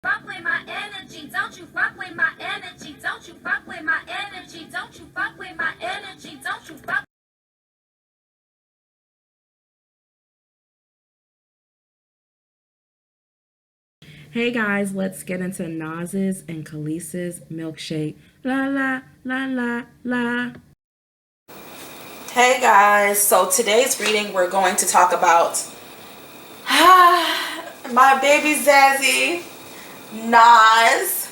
Fuck with my energy, don't you fuck with my energy, don't you fuck with my energy, don't you fuck with my energy, don't you fuck. Hey guys, let's get into Nas's and Kelis's milkshake. La la la la la. Hey guys, so today's reading we're going to talk about my baby Zazzy, Nas,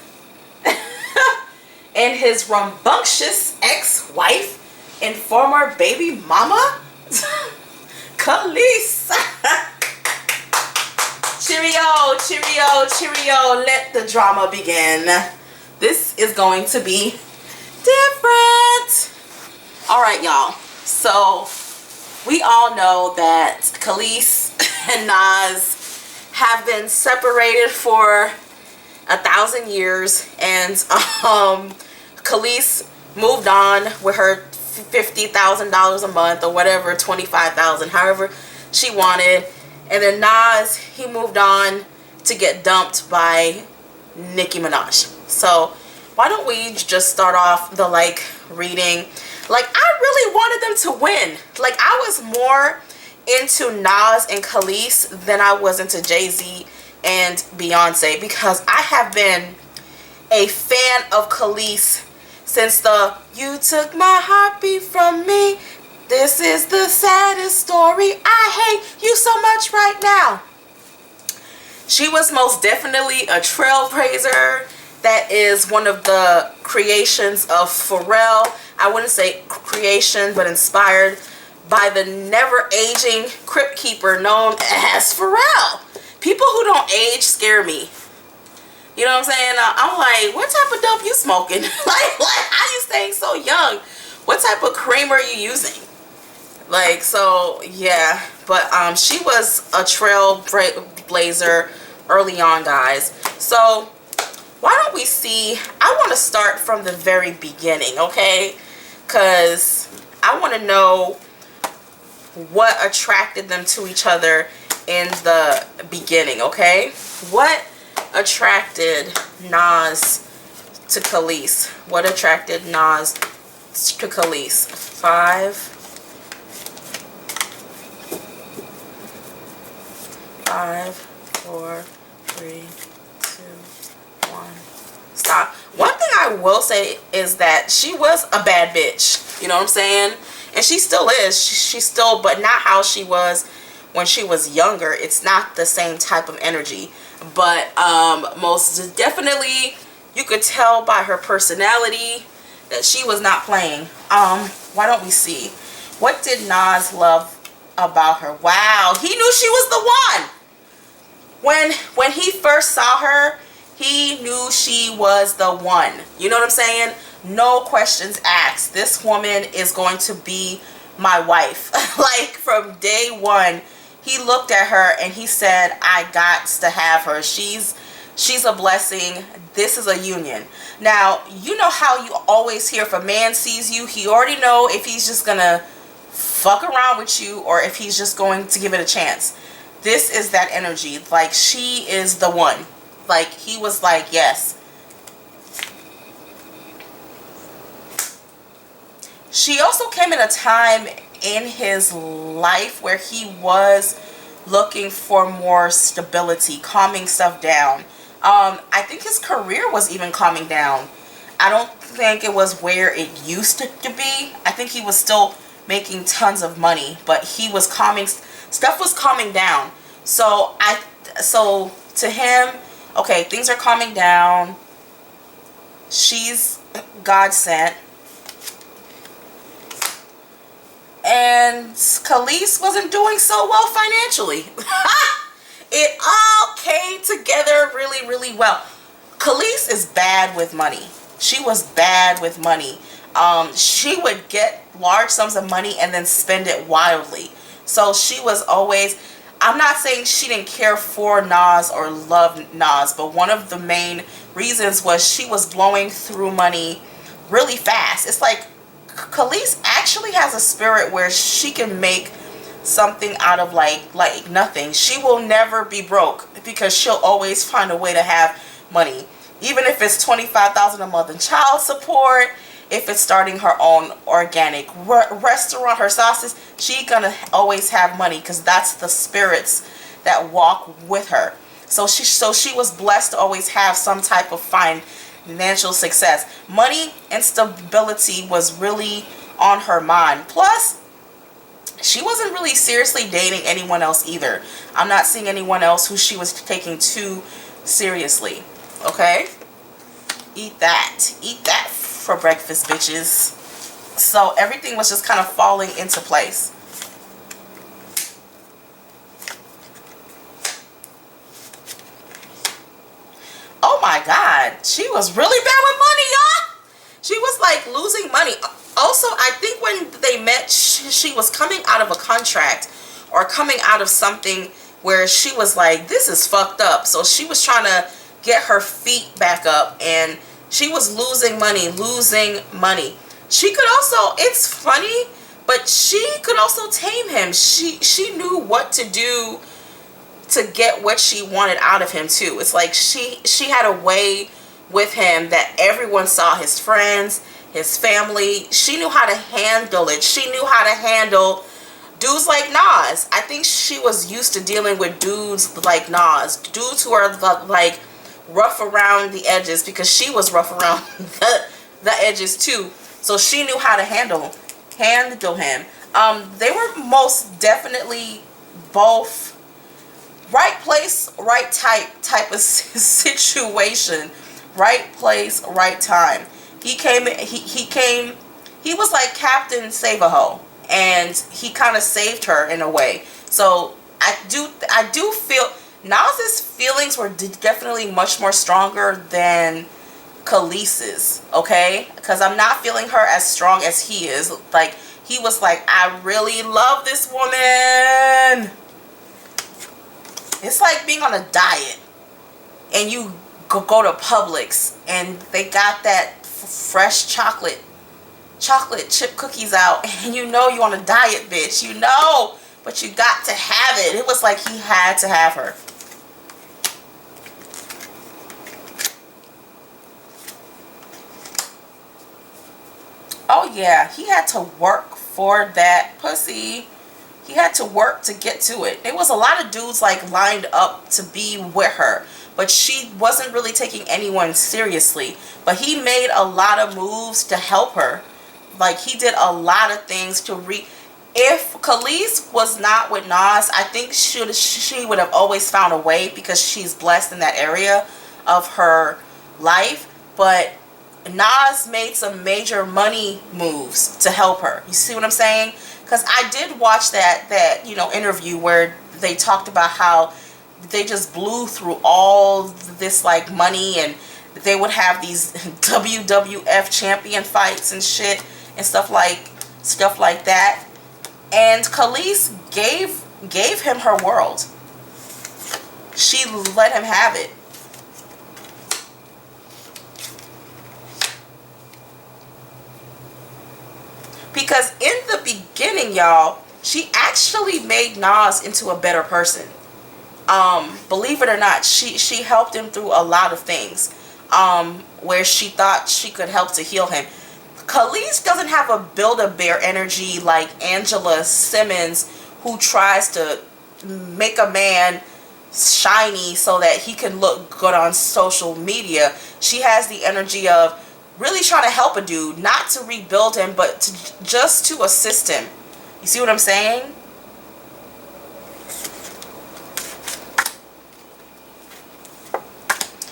and his rambunctious ex-wife and former baby mama, Kelis. Cheerio, cheerio, cheerio. Let the drama begin. This is going to be different. All right, y'all. So we all know that Kelis and Nas have been separated for 1,000 years, and Kelis moved on with her $50,000 a month or whatever, 25,000, however she wanted. And then Nas, he moved on to get dumped by Nicki Minaj. So why don't we just start off the reading? I really wanted them to win. I was more into Nas and Kelis than I was into Jay-Z and Beyonce, because I have been a fan of Kelis since the "You Took My Heartbeat From Me, this is the saddest story, I hate you so much right now." She was most definitely a trailblazer. That is one of the creations of Pharrell. I wouldn't say creation, but inspired by the never-aging crypt keeper known as Pharrell. People who don't age scare me. You know what I'm saying? I'm like, what type of dope you smoking? How you staying so young? What type of cream are you using? So yeah, but she was a trailblazer early on, guys. So why don't we see, I want to start from the very beginning, okay? Because I want to know what attracted them to each other in the beginning, okay? What attracted Nas to Kelis? What attracted Nas to Kelis? 5, 4, 3, 2, 1. Stop. One thing I will say is that she was a bad bitch. You know what I'm saying? And she still is. She's still, but not how she was when she was younger. It's not the same type of energy. But most definitely, you could tell by her personality that she was not playing. Why don't we see? What did Nas love about her? Wow, he knew she was the one. When he first saw her, he knew she was the one. You know what I'm saying? No questions asked. This woman is going to be my wife. From day one, he looked at her and he said, I got to have her. She's a blessing. This is a union. Now, you know how you always hear if a man sees you, he already know if he's just gonna fuck around with you or if he's just going to give it a chance. This is that energy. She is the one. He was like, yes. She also came in a time in his life where he was looking for more stability, calming stuff down. I think his career was even calming down. I don't think it was where it used to be. I think he was still making tons of money, but he was calming, stuff was calming down. So to him, okay, things are calming down. She's God sent. And Kelis wasn't doing so well financially. It all came together really, really well. Kelis is bad with money. She was bad with money. She would get large sums of money and then spend it wildly. So she was always, I'm not saying she didn't care for Nas or love Nas, but one of the main reasons was she was blowing through money really fast. It's like Kelis actually has a spirit where she can make something out of like nothing. She will never be broke because she'll always find a way to have money. Even if it's $25,000 a month in child support, if it's starting her own organic restaurant, her sauces, she gonna always have money because that's the spirits that walk with her. So she was blessed to always have some type of financial success. Money and stability was really on her mind. Plus, she wasn't really seriously dating anyone else either. I'm not seeing anyone else who she was taking too seriously. Okay? Eat that. Eat that for breakfast, bitches. So everything was just kind of falling into place. Oh my God. She was really bad with money, y'all. She was like losing money. Also, I think when they met, she was coming out of a contract or coming out of something where she was like, this is fucked up. So she was trying to get her feet back up, and she was losing money. She could also, it's funny, but she could also tame him. She knew what to do to get what she wanted out of him too. It's like she had a way with him that everyone saw, his friends, his family. She knew how to handle it. She knew how to handle dudes like Nas. I think she was used to dealing with dudes like Nas, dudes who are like rough around the edges, because she was rough around the edges too. So she knew how to handle him. They were most definitely both right place, right type of situation. Right place, right time. He was like Captain Save-A-Ho, and he kind of saved her in a way. So I do feel Nas's feelings were definitely much more stronger than Kelis's, okay? Because I'm not feeling her as strong as he is. Like, he was like, I really love this woman. It's like being on a diet and you go to Publix and they got that fresh chocolate chip cookies out, and you know you on a diet, bitch. You know, but you got to have it. It was like he had to have her. Oh yeah, he had to work for that pussy. He had to work to get to it. There was a lot of dudes like lined up to be with her, but she wasn't really taking anyone seriously. But he made a lot of moves to help her. Like, he did a lot of things to if Kelis was not with Nas, I think she would have always found a way, because she's blessed in that area of her life. But Nas made some major money moves to help her. You see what I'm saying? Because I did watch that interview where they talked about how they just blew through all this like money, and they would have these WWF champion fights and shit and stuff like that. And Kelis gave him her world. She let him have it. Because in the beginning, y'all, she actually made Nas into a better person. Believe it or not, she helped him through a lot of things where she thought she could help to heal him. Kelis doesn't have a Build-A-Bear energy like Angela Simmons, who tries to make a man shiny so that he can look good on social media. She has the energy of really trying to help a dude, not to rebuild him, but just to assist him. You see what I'm saying?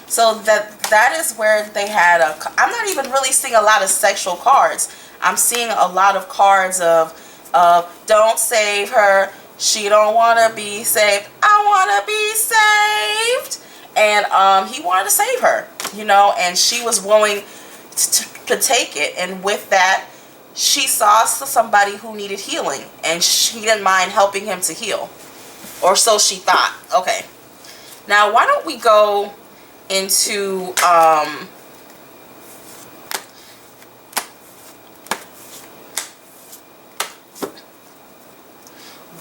So that is where they had I'm not even really seeing a lot of sexual cards. I'm seeing a lot of cards of don't save her, she don't want to be saved, I want to be saved. And he wanted to save her, and she was willing to take it. And with that, she saw somebody who needed healing, and she didn't mind helping him to heal, or so she thought. Okay, now why don't we go into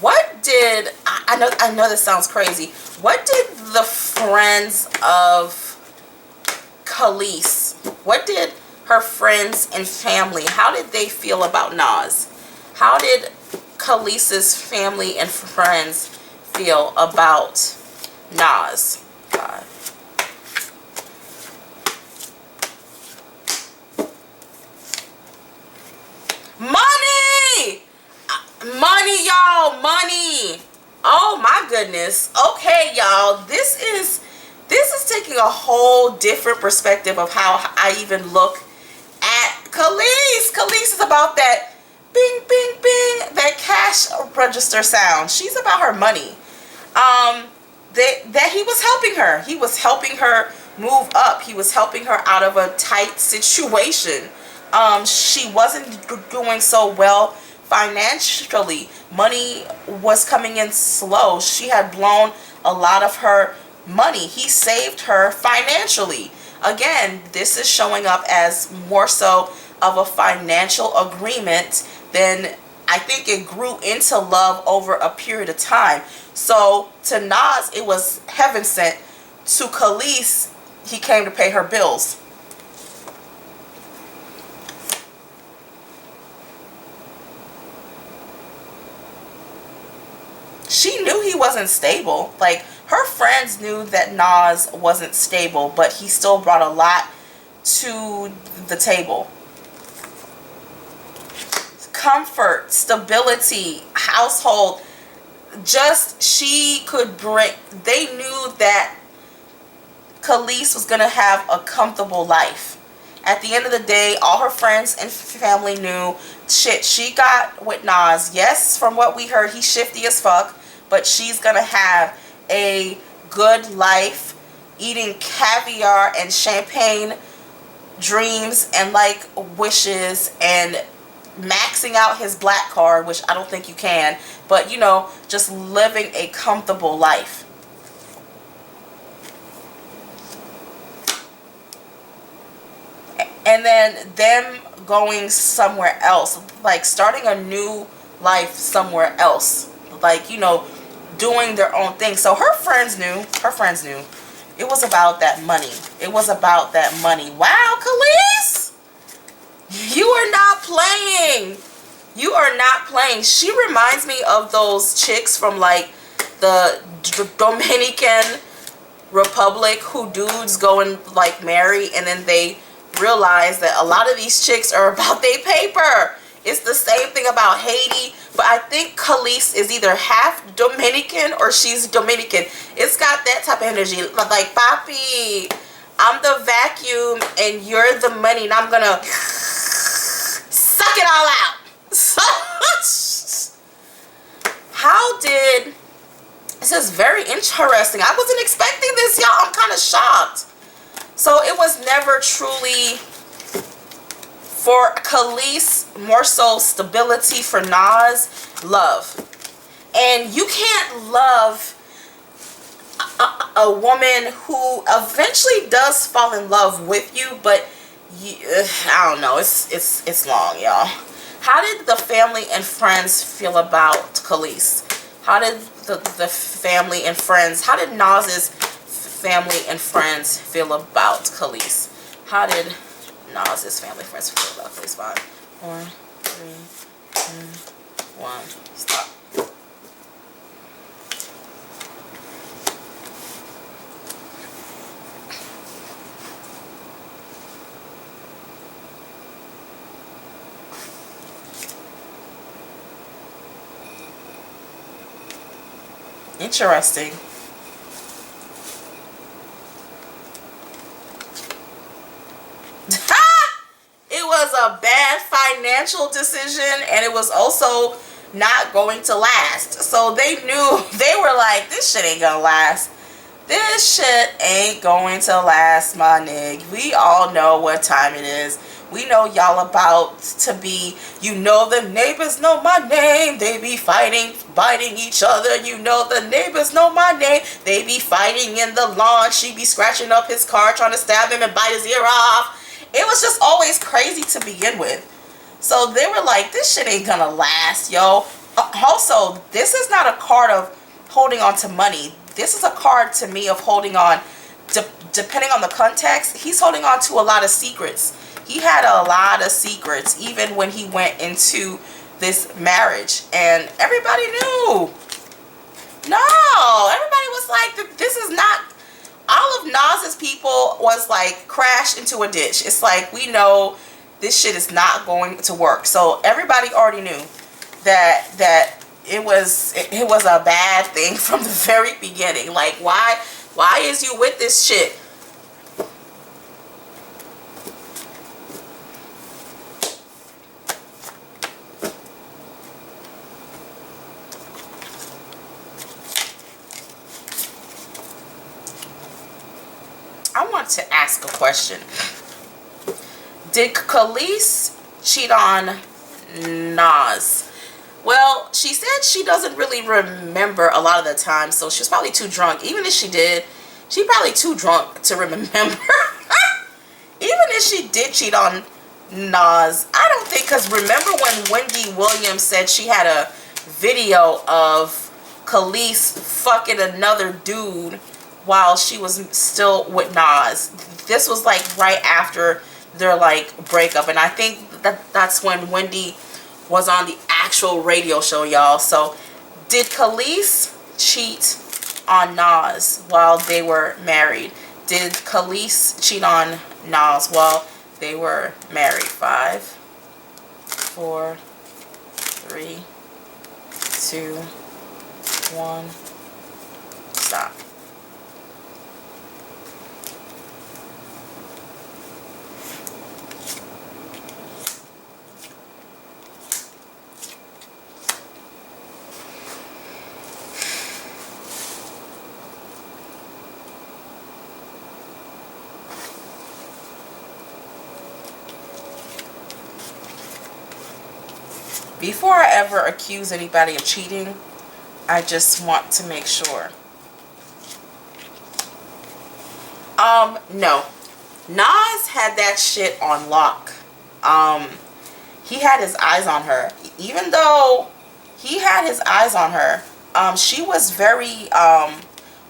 what did I know this sounds crazy, what did the friends of Kelis? What did her friends and family, how did they feel about Nas? How did Kelis's family and friends feel about Nas? God. Money! Money, y'all. Money. Oh my goodness. Okay, y'all. This is taking a whole different perspective of how I even look at Kelis. Kelis is about that bing, bing, bing, that cash register sound. She's about her money. That he was helping her. He was helping her move up. He was helping her out of a tight situation. She wasn't doing so well financially. Money was coming in slow. She had blown a lot of her money. He saved her financially. Again, this is showing up as more so of a financial agreement than I think it grew into love over a period of time. So to Nas, it was heaven sent. To Kelis, he came to pay her bills. She knew he wasn't stable. Like, her friends knew that Nas wasn't stable, but he still brought a lot to the table. Comfort, stability, household. Just, she could bring, they knew that Kelis was going to have a comfortable life. At the end of the day, all her friends and family knew, shit, she got with Nas. Yes, from what we heard, he's shifty as fuck, but she's going to have a good life, eating caviar and champagne dreams and like wishes, and maxing out his black card, which I don't think you can, but you know, just living a comfortable life. And then them going somewhere else, like starting a new life somewhere else, like, you know, doing their own thing. So her friends knew it was about that money. It was about that money. Wow, Kelis, you are not playing. You are not playing. She reminds me of those chicks from like the Dominican Republic who dudes go and like marry, and then they realize that a lot of these chicks are about their paper. It's the same thing about Haiti, but I think Kelis is either half Dominican or she's Dominican. It's got that type of energy, like, papi, I'm the vacuum and you're the money, and I'm gonna suck it all out. So how did, this is very interesting. I wasn't expecting this, y'all. I'm kind of shocked. So it was never truly for Kelis, more so stability. For Nas, love. And you can't love a woman who eventually does fall in love with you, but you, I don't know, it's long, y'all. How did the family and friends feel about Kelis? How did the family and friends, how did Nas's family and friends feel about Kelis? How did Nas's family and friends feel about Kelis? 5, 4, 3, 2, 1, stop. Interesting. It was a bad financial decision, and it was also not going to last. So they knew, they were like, this shit ain't gonna last. This shit ain't going to last, my nigga. We all know what time it is. We know y'all about to be, you know, the neighbors know my name. They be fighting, biting each other. You know, the neighbors know my name. They be fighting in the lawn. She be scratching up his car, trying to stab him and bite his ear off. It was just always crazy to begin with. So they were like, this shit ain't gonna last, yo. Also, this is not a card of holding on to money. This is a card to me of holding on depending on the context, he's holding on to a lot of secrets. He had a lot of secrets even when he went into this marriage, and everybody knew. No, everybody was like, this is not, all of Nas's people was like crashed into a ditch. It's like, we know this shit is not going to work. So everybody already knew that it was a bad thing from the very beginning. Like, why is you with this shit? I want to ask a question. Did Kelis cheat on Nas? Well, she said she doesn't really remember a lot of the time, so she's probably too drunk. Even if she did, she's probably too drunk to remember. Even if she did cheat on Nas, I don't think, because remember when Wendy Williams said she had a video of Kelis fucking another dude while she was still with Nas. This was like right after their like breakup, and I think that's when Wendy was on the actual radio show, y'all. So did Kelis cheat on Nas while they were married? Did Kelis cheat on Nas while they were married? 5, 4, 3, 2, 1, stop. Before I ever accuse anybody of cheating, I just want to make sure. No. Nas had that shit on lock. He had his eyes on her. Even though he had his eyes on her, she was very,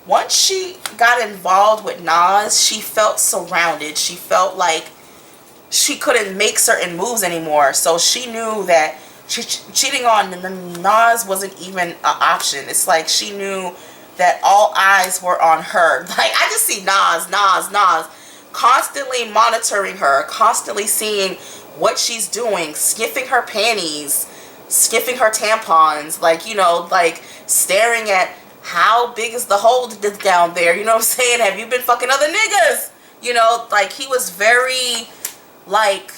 once she got involved with Nas, she felt surrounded. She felt like she couldn't make certain moves anymore. So she knew that cheating on Nas wasn't even an option. It's like she knew that all eyes were on her. Like, I just see Nas constantly monitoring her, constantly seeing what she's doing, sniffing her panties, sniffing her tampons, like, you know, like staring at how big is the hole down there, you know what I'm saying? Have you been fucking other niggas? You know, like, he was very, like,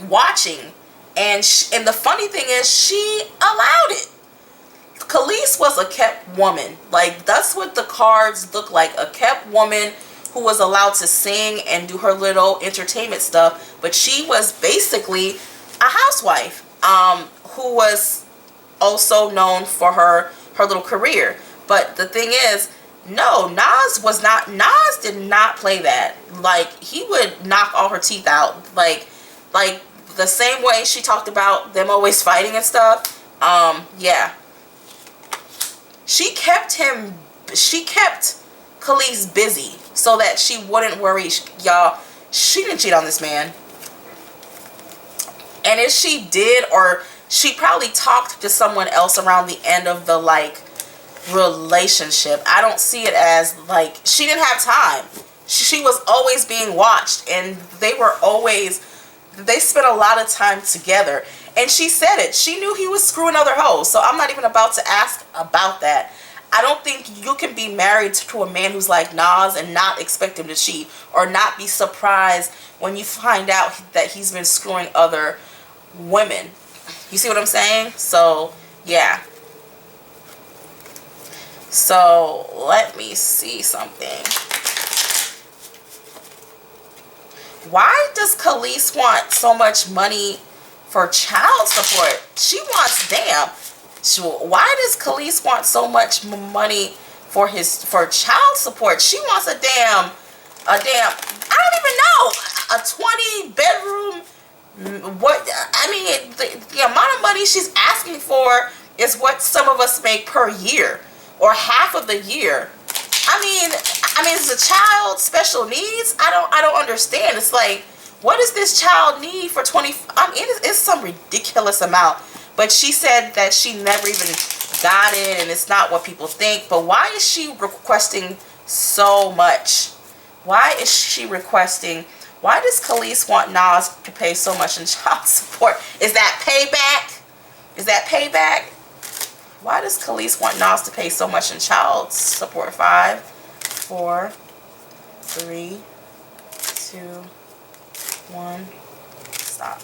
watching. And the funny thing is, she allowed it. Kelis was a kept woman. Like, that's what the cards look like. A kept woman who was allowed to sing and do her little entertainment stuff. But she was basically a housewife, who was also known for her little career. But the thing is, no, Nas did not play that. Like, he would knock all her teeth out. Like the same way she talked about them always fighting and stuff. Yeah. She kept Kelis busy so that she wouldn't worry. Y'all, she didn't cheat on this man. And if she did, or she probably talked to someone else around the end of the, like, relationship. I don't see it as, like, she didn't have time. She was always being watched, and they spent a lot of time together. And she said it. She knew he was screwing other hoes. So I'm not even about to ask about that. I don't think you can be married to a man who's like Nas and not expect him to cheat, or not be surprised when you find out that he's been screwing other women. You see what I'm saying? So, yeah. So, let me see something. Why does Kelis want so much money for child support? She wants, damn. Why does Kelis want so much money for child support? She wants a damn, I don't even know, a 20-bedroom, what, I mean, the amount of money she's asking for is what some of us make per year, or half of the year. I mean, I mean, is the child special needs? I don't understand. It's like, what does this child need for 20? I mean, it's some ridiculous amount. But she said that she never even got it, and it's not what people think. But why is she requesting so much? Why is she requesting? Why does Kelis want Nas to pay so much in child support? Is that payback? Is that payback? Why does Kelis want Nas to pay so much in child support? 5, 4, 3, 2, 1. Stop.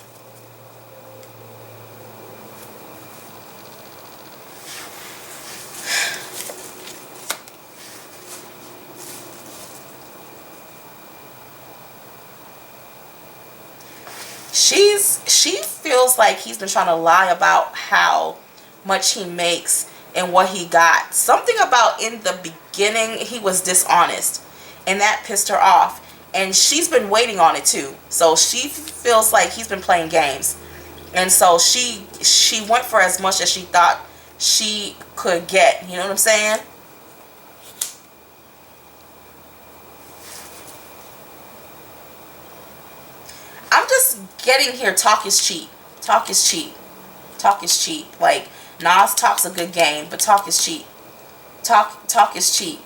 She feels like he's been trying to lie about how much he makes and what he got. Something about in the beginning he was dishonest, and that pissed her off, and she's been waiting on it too. So she feels like he's been playing games, and so she went for as much as she thought she could get. You know what I'm saying? I'm just getting here. Talk is cheap. Talk is cheap. Talk is cheap. Like, Nas talks a good game, but talk is cheap. Talk is cheap.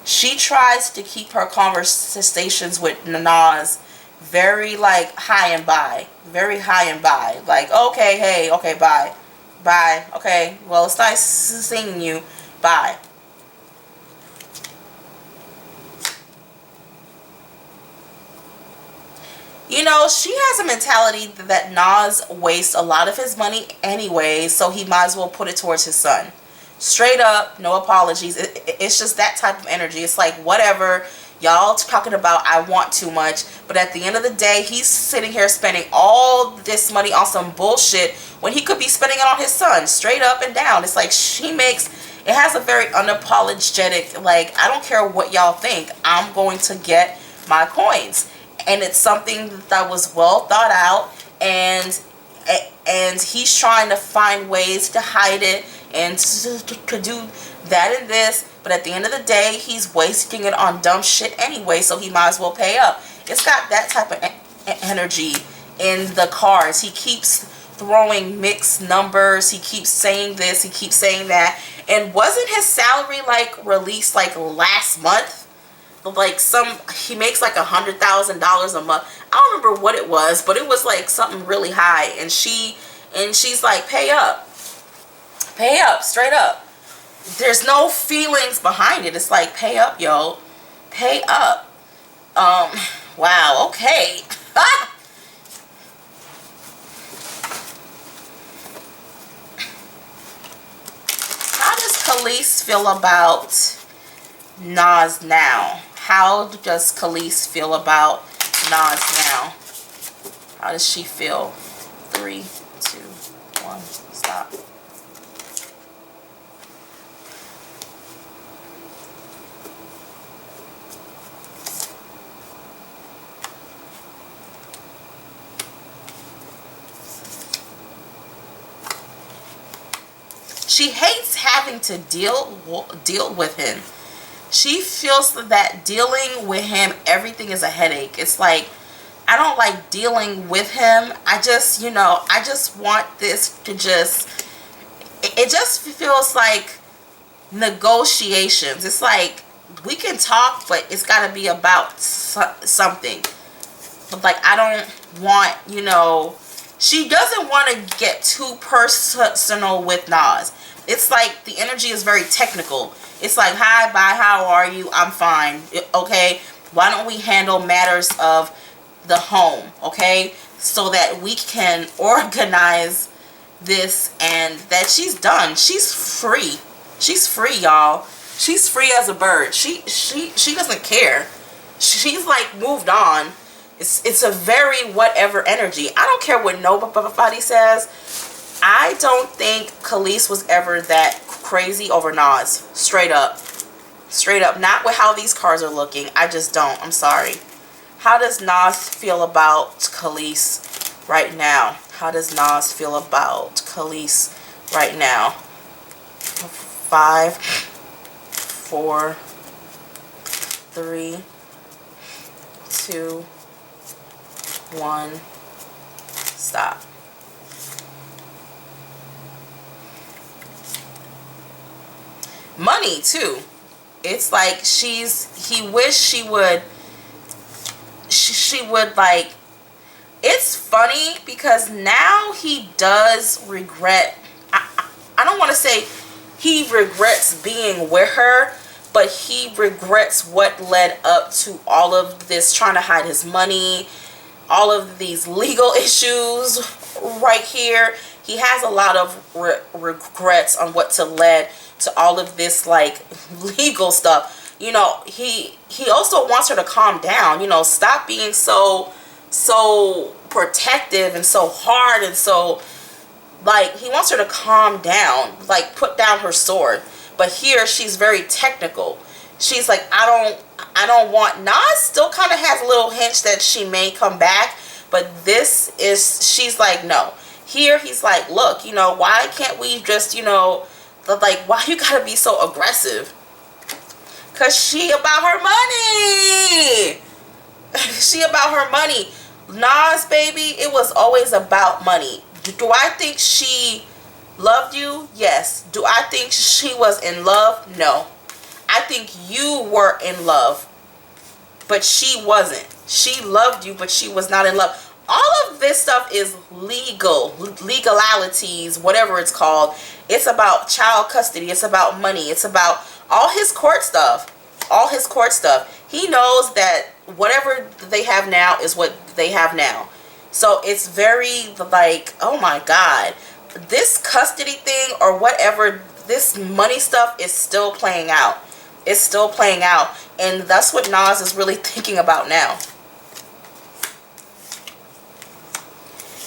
She tries to keep her conversations with Nas very, like, high and by. Very high and by. Like, okay, hey, okay, bye. Bye. Okay, well, it's nice seeing you. Bye. You know, she has a mentality that Nas wastes a lot of his money anyway, so he might as well put it towards his son. Straight up, no apologies. It's just that type of energy. It's like, whatever, y'all talking about I want too much, but at the end of the day, he's sitting here spending all this money on some bullshit when he could be spending it on his son. Straight up and down. It's like she makes, it has a very unapologetic, like, I don't care what y'all think, I'm going to get my coins. And it's something that was well thought out, and he's trying to find ways to hide it and to do that and this, but at the end of the day, he's wasting it on dumb shit anyway, so he might as well pay up. It's got that type of energy in the cards. He keeps throwing mixed numbers, he keeps saying this, he keeps saying that, and wasn't his salary like released like last month? Like he makes like $100,000 a month. I don't remember what it was, but it was like something really high, and she's like, pay up, straight up. There's no feelings behind it. It's like, pay up, yo, pay up. Wow, okay. How does Kelis feel about Nas now? How does Kelis feel about Nas now? How does she feel? 3, 2, 1, stop. She hates having to deal with him. She feels that dealing with him, everything is a headache. It's like, I don't like dealing with him. I just, you know, I just want this to just, it just feels like negotiations. It's like, we can talk, but it's got to be about something. But like, I don't want, you know, she doesn't want to get too personal with Nas. It's like the energy is very technical. It's like, hi, bye, how are you? I'm fine. Okay, why don't we handle matters of the home, okay? So that we can organize this, and that she's done. She's free. She's free, y'all. She's free as a bird. She doesn't care. She's like moved on. It's a very whatever energy. I don't care what nobody says. I don't think Kelis was ever that crazy over Nas. Straight up. Straight up. Not with how these cards are looking. I just don't. I'm sorry. How does Nas feel about Kelis right now? How does Nas feel about Kelis right now? 5, 4, 3, 2, 1, stop. Money too. It's like he wished she would like, it's funny because now he does regret, I don't want to say he regrets being with her, but he regrets what led up to all of this, trying to hide his money, all of these legal issues right here. He has a lot of regrets on what to led to all of this, like, legal stuff. You know, he also wants her to calm down, you know, stop being so protective and so hard, and so, like, he wants her to calm down, like, put down her sword. But here she's very technical. She's like, I don't want. Nas still kind of has a little hint that she may come back, but this is, she's like, no. Here he's like, look, you know, why can't we just, you know, like, why you gotta be so aggressive? Cause she about her money. She about her money. Nas, baby, it was always about money. Do I think she loved you? Yes. Do I think she was in love? No. I think you were in love, but she wasn't. She loved you, but she was not in love. All of this stuff is legalities, whatever it's called. It's about child custody. It's about money. It's about all his court stuff. All his court stuff. He knows that whatever they have now is what they have now. So it's very, like, oh my God. This custody thing or whatever, this money stuff is still playing out. It's still playing out. And that's what Nas is really thinking about now.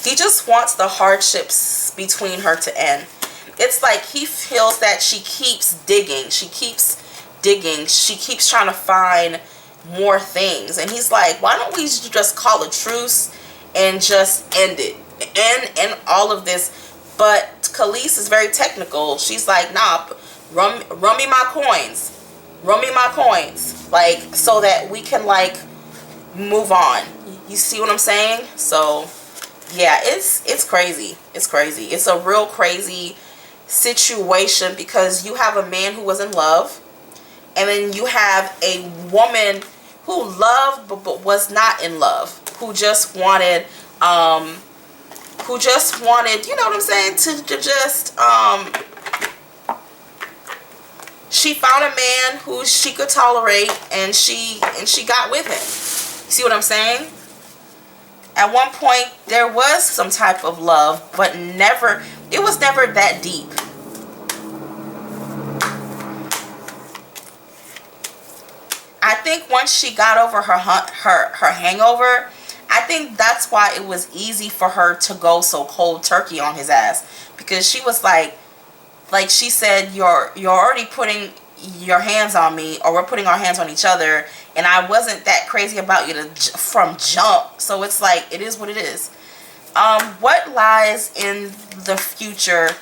He just wants the hardships between her to end. It's like he feels that she keeps digging. She keeps digging. She keeps trying to find more things. And he's like, why don't we just call a truce and just end it? End all of this. But Kelis is very technical. She's like, nah, run me my coins. Run me my coins. Like, so that we can, like, move on. You see what I'm saying? So yeah, it's crazy. It's crazy. It's a real crazy situation because you have a man who was in love, and then you have a woman who loved but was not in love, who just wanted you know what I'm saying, to just she found a man who she could tolerate, and she got with him. See what I'm saying? At one point, there was some type of love, but never, it was never that deep. I think once she got over her hangover, I think that's why it was easy for her to go so cold turkey on his ass. Because she was like she said, you're already putting your hands on me, or we're putting our hands on each other, and I wasn't that crazy about you from jump. So it's like, it is what it is. What lies in the future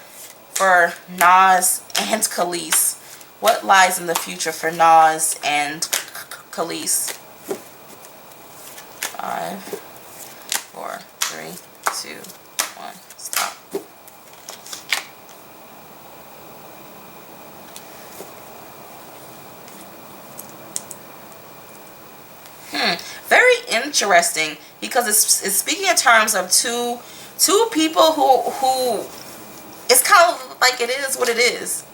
for Nas and Kelis? What lies in the future for Nas and Kelis? 5, 4, 3, 2, 1, stop. Very interesting, because it's speaking in terms of two people who it's kind of like, it is what it is.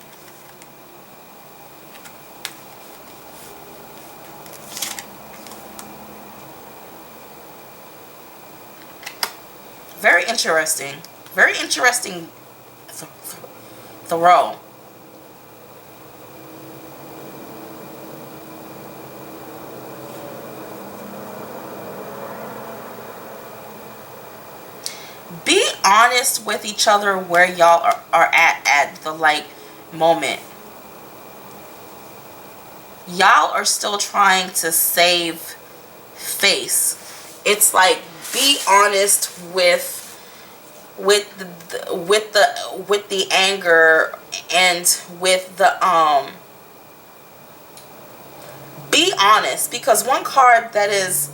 Very interesting. Very interesting throw. Be honest with each other where y'all are at the, like, moment. Y'all are still trying to save face. It's like, be honest with the anger, and with the Be honest, because one card that is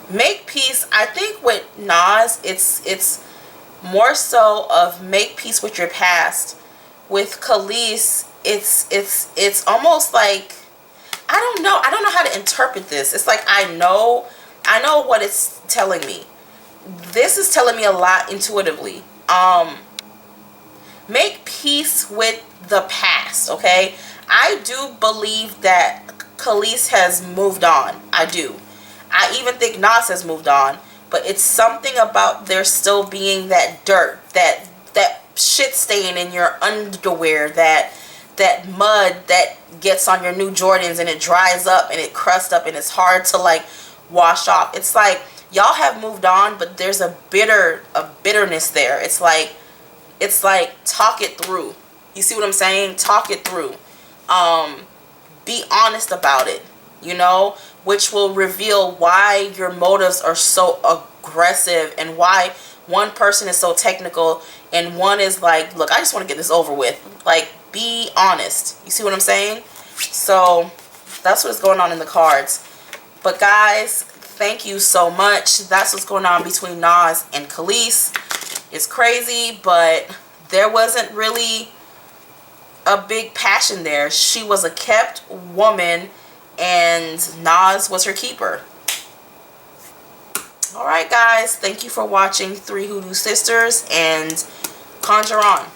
make peace, I think with Nas, it's more so of make peace with your past. With Kelis, it's almost like, I don't know how to interpret this. It's like I know what it's telling me. This is telling me a lot intuitively. Make peace with the past, okay? I do believe that Kelis has moved on. I do. I even think Nas has moved on. But it's something about there still being that dirt, that shit stain in your underwear, that mud that gets on your new Jordans and it dries up and it crusts up and it's hard to like wash off. It's like y'all have moved on, but there's a bitterness there. It's like talk it through. You see what I'm saying? Talk it through. Be honest about it, you know, which will reveal why your motives are so aggressive and why one person is so technical and one is like, look, I just want to get this over with. Like, be honest. You see what I'm saying? So that's what's going on in the cards. But guys, thank you so much. That's what's going on between Nas and Kelis. It's crazy, but there wasn't really a big passion there. She was a kept woman and Nas was her keeper. Alright guys, thank you for watching 3 Hoodoo Sisters, and conjure on.